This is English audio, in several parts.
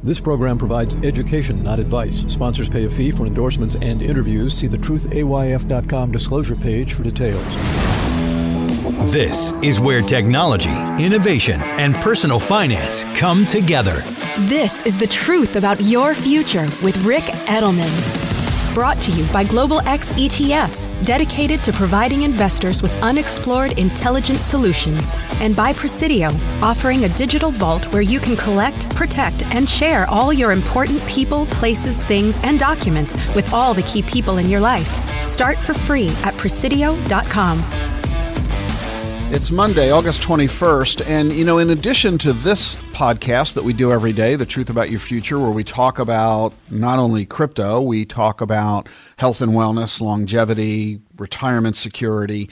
This program provides education, not advice. Sponsors pay a fee for endorsements and interviews. See the truthayf.com disclosure page for details. This is where technology, innovation, and personal finance come together. This is The Truth About Your Future with Rick Edelman. Brought to you by Global X ETFs, dedicated to providing investors with unexplored intelligent solutions. And by Presidio, offering a digital vault where you can collect, protect, and share all your important people, places, things, and documents with all the key people in your life. Start for free at Presidio.com. It's Monday, August 21st, and in addition to this podcast that we do every day, The Truth About Your Future, where we talk about not only crypto, we talk about health and wellness, longevity, retirement security,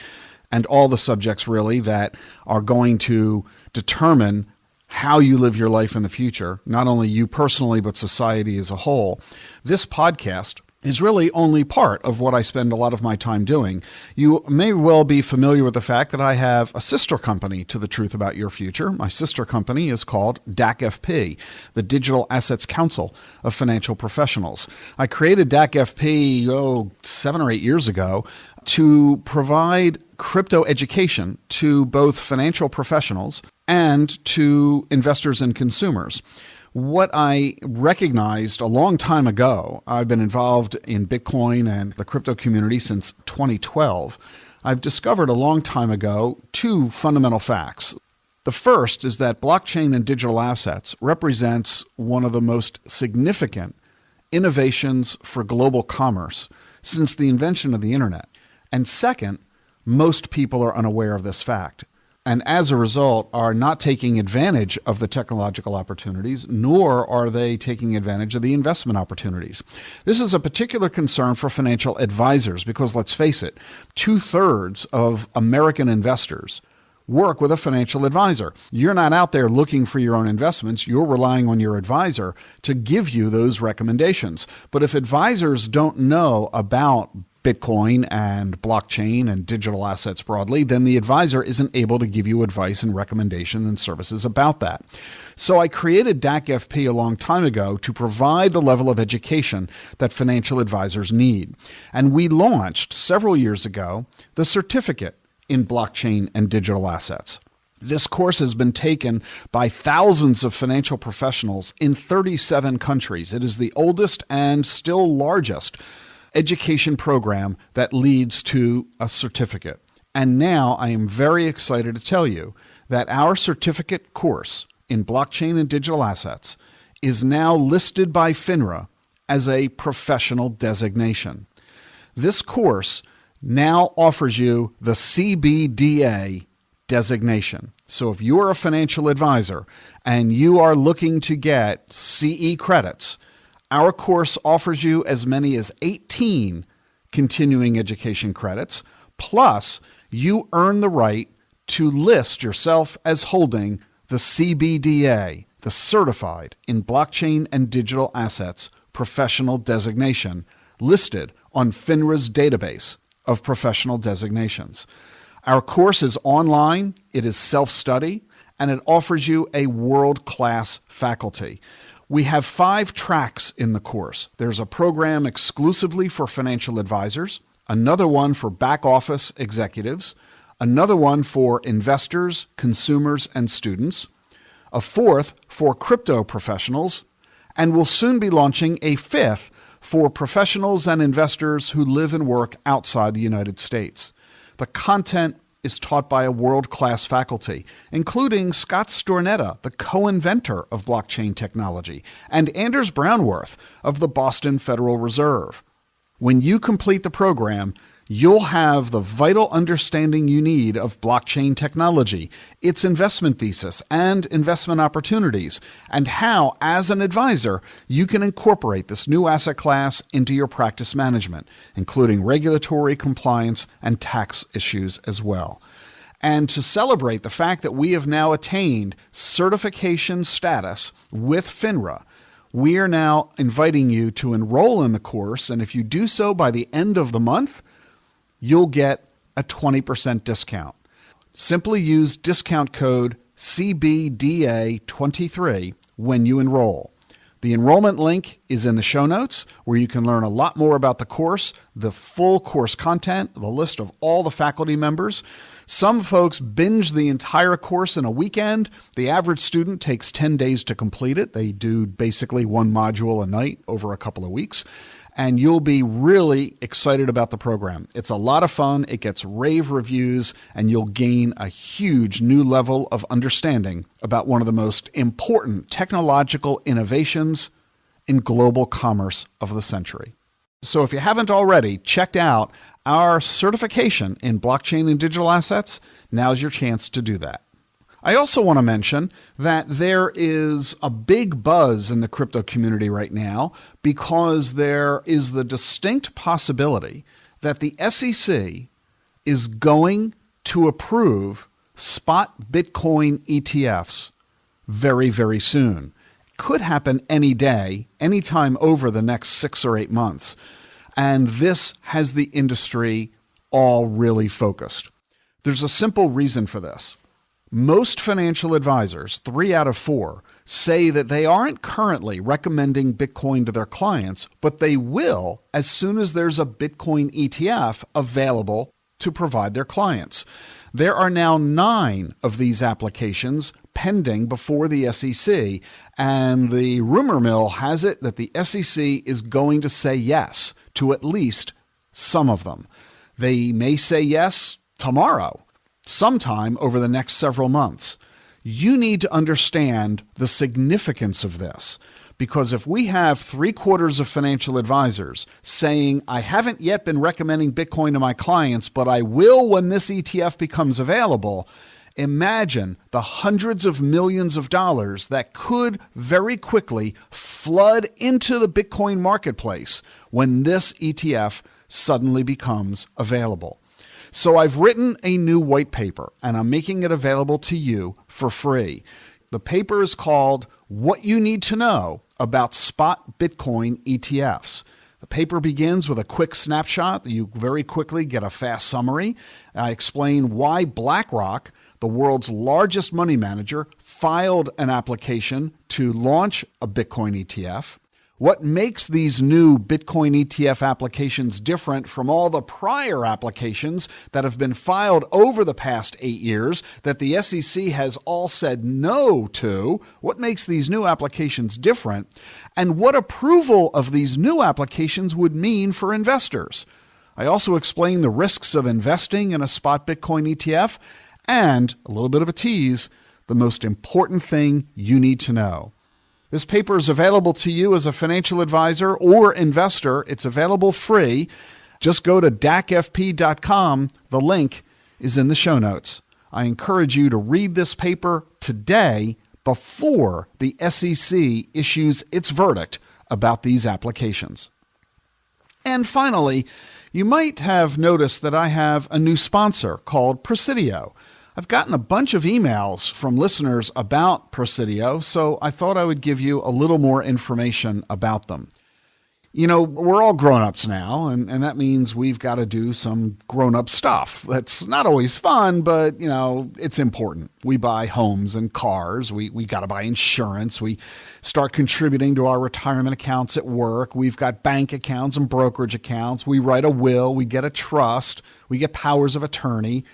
and all the subjects really that are going to determine how you live your life in the future, not only you personally, but society as a whole. This podcast is really only part of what I spend a lot of my time doing. You may well be familiar with the fact that I have a sister company to The Truth About Your Future. My sister company is called DAC-FP, the Digital Assets Council of Financial Professionals. I created DAC-FP, 7 or 8 years ago to provide crypto education to both financial professionals and to investors and consumers. What I recognized a long time ago, I've been involved in Bitcoin and the crypto community since 2012. I've discovered a long time ago two fundamental facts. The first is that blockchain and digital assets represents one of the most significant innovations for global commerce since the invention of the internet. And second, most people are unaware of this fact, and as a result are not taking advantage of the technological opportunities, nor are they taking advantage of the investment opportunities. This is a particular concern for financial advisors because, let's face it, 2/3 of American investors work with a financial advisor. You're not out there looking for your own investments. You're relying on your advisor to give you those recommendations. But if advisors don't know about Bitcoin and blockchain and digital assets broadly, then the advisor isn't able to give you advice and recommendation and services about that. So I created DAC-FP a long time ago to provide the level of education that financial advisors need. And we launched several years ago the certificate in blockchain and digital assets. This course has been taken by thousands of financial professionals in 37 countries. It is the oldest and still largest education program that leads to a certificate. And now I am very excited to tell you that our certificate course in blockchain and digital assets is now listed by FINRA as a professional designation. This course now offers you the CBDA designation. So if you're a financial advisor and you are looking to get CE credits, our course offers you as many as 18 continuing education credits, plus you earn the right to list yourself as holding the CBDA, the Certified in Blockchain and Digital Assets Professional Designation, listed on FINRA's database of professional designations. Our course is online, it is self-study, and it offers you a world-class faculty. We have 5 tracks in the course. There's a program exclusively for financial advisors, another one for back office executives, another one for investors, consumers, and students, a 4th for crypto professionals, and we'll soon be launching a 5th for professionals and investors who live and work outside the United States. The content is taught by a world-class faculty, including Scott Stornetta, the co-inventor of blockchain technology, and Anders Brownworth of the Boston Federal Reserve. When you complete the program, you'll have the vital understanding you need of blockchain technology, its investment thesis and investment opportunities, and how, as an advisor, you can incorporate this new asset class into your practice management, including regulatory compliance and tax issues as well. And to celebrate the fact that we have now attained certification status with FINRA, we are now inviting you to enroll in the course, and if you do so by the end of the month, you'll get a 20% discount. Simply use discount code CBDA23 when you enroll. The enrollment link is in the show notes, where you can learn a lot more about the course, the full course content, the list of all the faculty members. Some folks binge the entire course in a weekend. The average student takes 10 days to complete it. They do basically one module a night over a couple of weeks. And you'll be really excited about the program. It's a lot of fun. It gets rave reviews, and you'll gain a huge new level of understanding about one of the most important technological innovations in global commerce of the century. So if you haven't already checked out our certification in blockchain and digital assets, now's your chance to do that. I also want to mention that there is a big buzz in the crypto community right now because there is the distinct possibility that the SEC is going to approve spot Bitcoin ETFs very, very soon. Could happen any day, anytime over the next 6 or 8 months. And this has the industry all really focused. There's a simple reason for this. Most financial advisors, 3 out of 4, say that they aren't currently recommending Bitcoin to their clients, but they will as soon as there's a Bitcoin ETF available to provide their clients. There are now 9 of these applications pending before the SEC, and the rumor mill has it that the SEC is going to say yes to at least some of them. They may say yes tomorrow, sometime over the next several months. You need to understand the significance of this, because if we have 3/4 of financial advisors saying, I haven't yet been recommending Bitcoin to my clients, but I will when this ETF becomes available, imagine the hundreds of millions of dollars that could very quickly flood into the Bitcoin marketplace when this ETF suddenly becomes available. So I've written a new white paper, and I'm making it available to you for free. The paper is called What You Need to Know About Spot Bitcoin ETFs. The paper begins with a quick snapshot. You very quickly get a fast summary. I explain why BlackRock, the world's largest money manager, filed an application to launch a Bitcoin ETF. What makes these new Bitcoin ETF applications different from all the prior applications that have been filed over the past 8 years that the SEC has all said no to? What makes these new applications different? And what approval of these new applications would mean for investors? I also explain the risks of investing in a spot Bitcoin ETF and, a little bit of a tease, the most important thing you need to know. This paper is available to you as a financial advisor or investor. It's available free. Just go to dacfp.com. The link is in the show notes. I encourage you to read this paper today before the SEC issues its verdict about these applications. And finally, you might have noticed that I have a new sponsor called Presidio. I've gotten a bunch of emails from listeners about Presidio, so I thought I would give you a little more information about them. You know, we're all grown-ups now, and that means we've got to do some grown-up stuff. That's not always fun, but, you know, it's important. We buy homes and cars. We got to buy insurance. We start contributing to our retirement accounts at work. We've got bank accounts and brokerage accounts. We write a will. We get a trust. We get powers of attorney.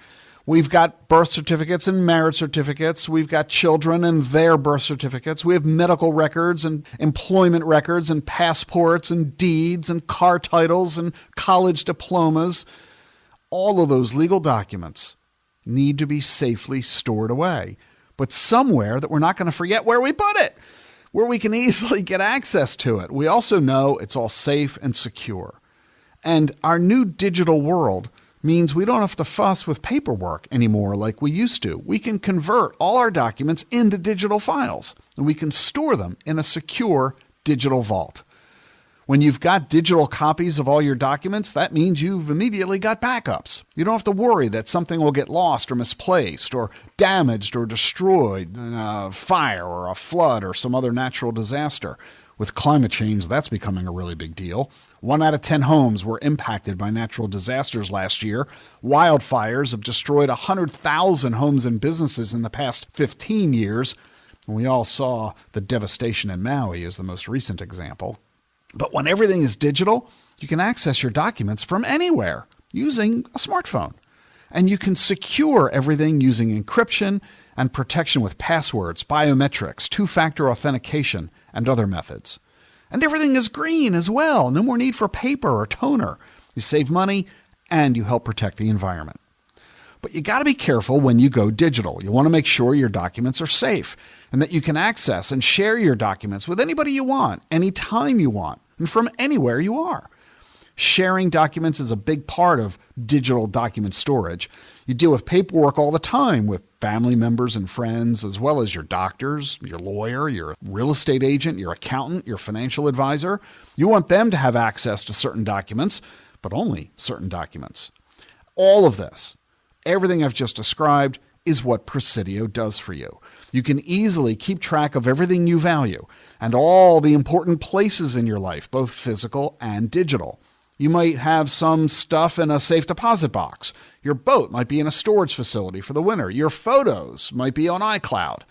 We've got birth certificates and marriage certificates. We've got children and their birth certificates. We have medical records and employment records and passports and deeds and car titles and college diplomas. All of those legal documents need to be safely stored away, but somewhere that we're not going to forget where we put it, where we can easily get access to it. We also know it's all safe and secure. And our new digital world means we don't have to fuss with paperwork anymore like we used to. We can convert all our documents into digital files, and we can store them in a secure digital vault. When you've got digital copies of all your documents, that means you've immediately got backups. You don't have to worry that something will get lost or misplaced or damaged or destroyed in a fire or a flood or some other natural disaster. With climate change, that's becoming a really big deal. 1 out of 10 homes were impacted by natural disasters last year. Wildfires have destroyed 100,000 homes and businesses in the past 15 years. And we all saw the devastation in Maui as the most recent example. But when everything is digital, you can access your documents from anywhere using a smartphone. And you can secure everything using encryption and protection with passwords, biometrics, two-factor authentication, and other methods. And everything is green as well. No more need for paper or toner. You save money and you help protect the environment. But you got to be careful when you go digital. You want to make sure your documents are safe and that you can access and share your documents with anybody you want, anytime you want, and from anywhere you are. Sharing documents is a big part of digital document storage. You deal with paperwork all the time with family members and friends, as well as your doctors, your lawyer, your real estate agent, your accountant, your financial advisor. You want them to have access to certain documents, but only certain documents. All of this, everything I've just described, is what Presidio does for you. You can easily keep track of everything you value and all the important places in your life, both physical and digital. You might have some stuff in a safe deposit box. Your boat might be in a storage facility for the winter. Your photos might be on iCloud.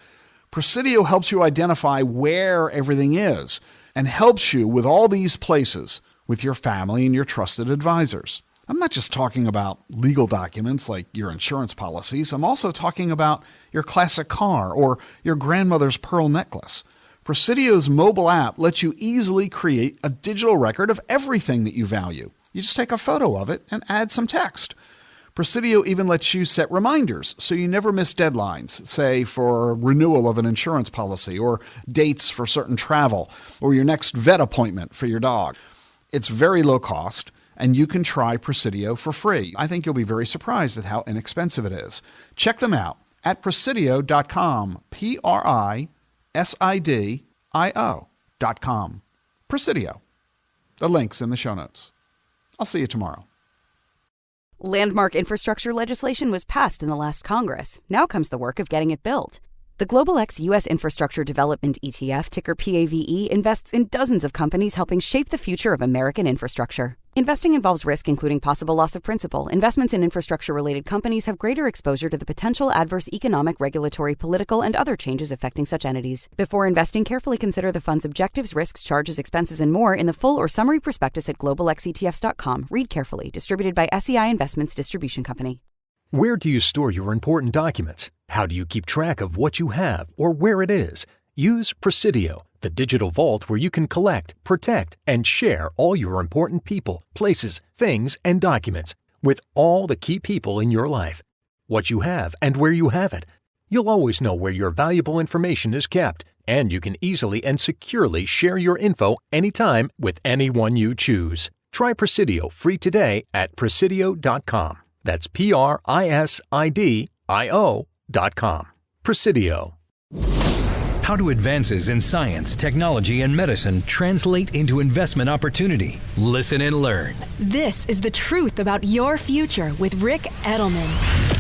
Presidio helps you identify where everything is and helps you with all these places with your family and your trusted advisors. I'm not just talking about legal documents like your insurance policies. I'm also talking about your classic car or your grandmother's pearl necklace. Presidio's mobile app lets you easily create a digital record of everything that you value. You just take a photo of it and add some text. Presidio even lets you set reminders so you never miss deadlines, say for renewal of an insurance policy or dates for certain travel or your next vet appointment for your dog. It's very low cost, and you can try Presidio for free. I think you'll be very surprised at how inexpensive it is. Check them out at Presidio.com, Presidio.com. Presidio. The link's in the show notes. I'll see you tomorrow. Landmark infrastructure legislation was passed in the last Congress. Now comes the work of getting it built. The Global X U.S. Infrastructure Development ETF, ticker PAVE, invests in dozens of companies helping shape the future of American infrastructure. Investing involves risk, including possible loss of principal. Investments in infrastructure-related companies have greater exposure to the potential adverse economic, regulatory, political, and other changes affecting such entities. Before investing, carefully consider the fund's objectives, risks, charges, expenses, and more in the full or summary prospectus at globalxetfs.com. Read carefully. Distributed by SEI Investments Distribution Company. Where do you store your important documents? How do you keep track of what you have or where it is? Use Presidio, the digital vault where you can collect, protect, and share all your important people, places, things, and documents with all the key people in your life. What you have and where you have it. You'll always know where your valuable information is kept, and you can easily and securely share your info anytime with anyone you choose. Try Presidio free today at Presidio.com. That's Presidio.com. Presidio. How do advances in science, technology, and medicine translate into investment opportunity? Listen and learn. This is The Truth About Your Future with Rick Edelman.